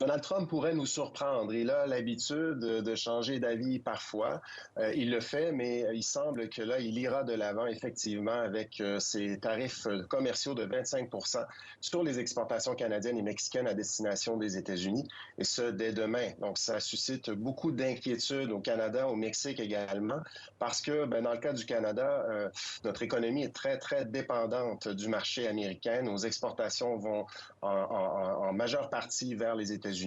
Donald Trump pourrait nous surprendre. Il a l'habitude de changer d'avis parfois. Il le fait, mais il semble que là, il ira de l'avant effectivement avec ses tarifs commerciaux de 25 sur les exportations canadiennes et mexicaines à destination des États-Unis, et ce, dès demain. Donc, ça suscite beaucoup d'inquiétudes au Canada, au Mexique également, parce que dans le cas du Canada, notre économie est très, très dépendante du marché américain. Nos exportations vont en majeure partie vers les États-Unis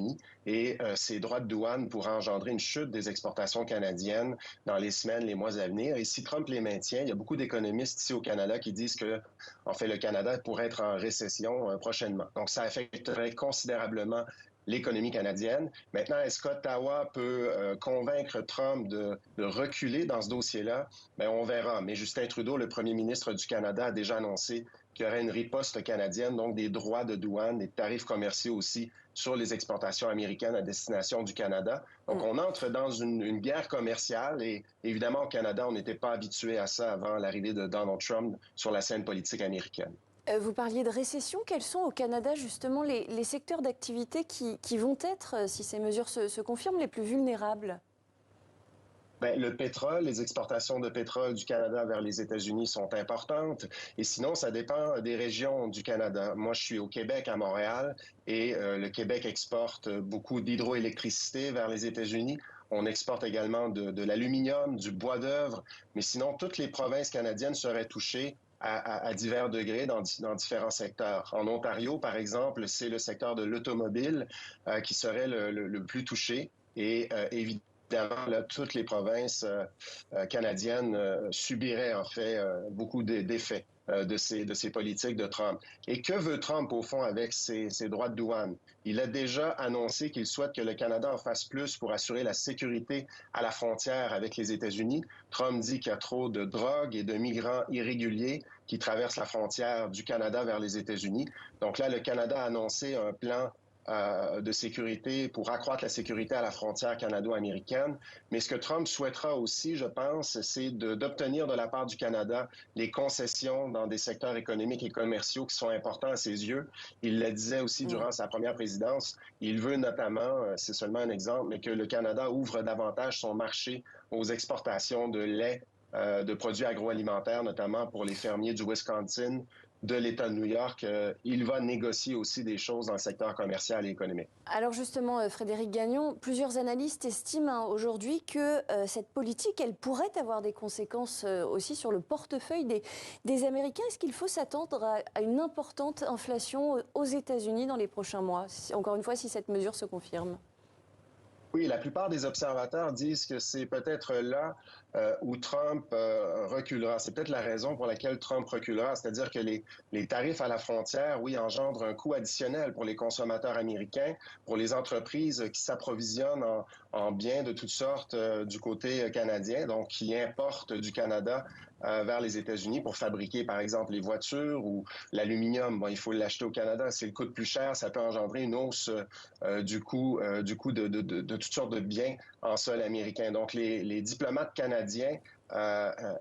et ces droits de douane pourraient engendrer une chute des exportations canadiennes dans les semaines, les mois à venir. Et si Trump les maintient, il y a beaucoup d'économistes ici au Canada qui disent que, en fait, le Canada pourrait être en récession prochainement. Donc, ça affecterait considérablement l'économie canadienne. Maintenant, est-ce qu'Ottawa peut convaincre Trump de reculer dans ce dossier-là? Bien, on verra. Mais Justin Trudeau, le premier ministre du Canada, a déjà annoncé qu'il y aurait une riposte canadienne, donc des droits de douane, des tarifs commerciaux aussi sur les exportations américaines à destination du Canada. Donc, on entre dans une guerre commerciale et évidemment, au Canada, on n'était pas habitué à ça avant l'arrivée de Donald Trump sur la scène politique américaine. Vous parliez de récession. Quels sont au Canada justement les secteurs d'activité qui vont être, si ces mesures se confirment, les plus vulnérables? Bien, le pétrole, les exportations de pétrole du Canada vers les États-Unis sont importantes. Et sinon, ça dépend des régions du Canada. Moi, je suis au Québec, à Montréal, et le Québec exporte beaucoup d'hydroélectricité vers les États-Unis. On exporte également de l'aluminium, du bois d'œuvre. Mais sinon, toutes les provinces canadiennes seraient touchées à divers degrés dans différents secteurs. En Ontario, par exemple, c'est le secteur de l'automobile qui serait le plus touché. Et évidemment, là, toutes les provinces canadiennes subiraient en fait beaucoup d'effets de ces politiques de Trump. Et que veut Trump au fond avec ses droits de douane? Il a déjà annoncé qu'il souhaite que le Canada en fasse plus pour assurer la sécurité à la frontière avec les États-Unis. Trump dit qu'il y a trop de drogue et de migrants irréguliers qui traversent la frontière du Canada vers les États-Unis. Donc là, le Canada a annoncé un plan de sécurité pour accroître la sécurité à la frontière canado-américaine. Mais ce que Trump souhaitera aussi, je pense, c'est d'obtenir de la part du Canada les concessions dans des secteurs économiques et commerciaux qui sont importants à ses yeux. Il le disait aussi durant sa première présidence. Il veut notamment, c'est seulement un exemple, mais que le Canada ouvre davantage son marché aux exportations de lait, de produits agroalimentaires, notamment pour les fermiers du Wisconsin, de l'État de New York. Il va négocier aussi des choses dans le secteur commercial et économique. Alors justement, Frédéric Gagnon, plusieurs analystes estiment aujourd'hui que cette politique, elle pourrait avoir des conséquences aussi sur le portefeuille des Américains. Est-ce qu'il faut s'attendre à une importante inflation aux États-Unis dans les prochains mois? Encore une fois, si cette mesure se confirme. Oui, la plupart des observateurs disent que c'est peut-être là où Trump reculera. C'est peut-être la raison pour laquelle Trump reculera, c'est-à-dire que les tarifs à la frontière, oui, engendrent un coût additionnel pour les consommateurs américains, pour les entreprises qui s'approvisionnent en biens de toutes sortes du côté canadien, donc qui importent du Canada vers les États-Unis pour fabriquer, par exemple, les voitures ou l'aluminium. Bon, il faut l'acheter au Canada. S'il coûte plus cher, ça peut engendrer une hausse du coût de toutes sortes de biens en sol américain. Donc, les diplomates canadiens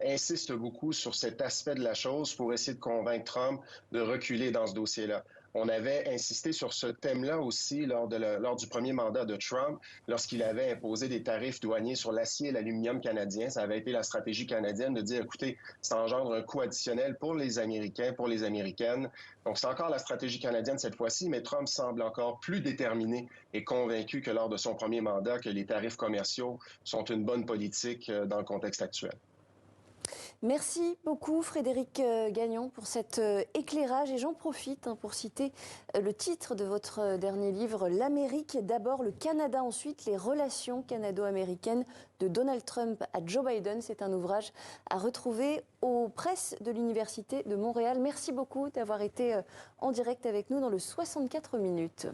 insistent beaucoup sur cet aspect de la chose pour essayer de convaincre Trump de reculer dans ce dossier-là. On avait insisté sur ce thème-là aussi lors du premier mandat de Trump, lorsqu'il avait imposé des tarifs douaniers sur l'acier et l'aluminium canadien. Ça avait été la stratégie canadienne de dire, écoutez, ça engendre un coût additionnel pour les Américains, pour les Américaines. Donc, c'est encore la stratégie canadienne cette fois-ci, mais Trump semble encore plus déterminé et convaincu que lors de son premier mandat que les tarifs commerciaux sont une bonne politique dans le contexte actuel. Merci beaucoup Frédéric Gagnon pour cet éclairage et j'en profite pour citer le titre de votre dernier livre, L'Amérique d'abord, le Canada ensuite, les relations canado-américaines de Donald Trump à Joe Biden. C'est un ouvrage à retrouver aux presses de l'Université de Montréal. Merci beaucoup d'avoir été en direct avec nous dans le 64 minutes.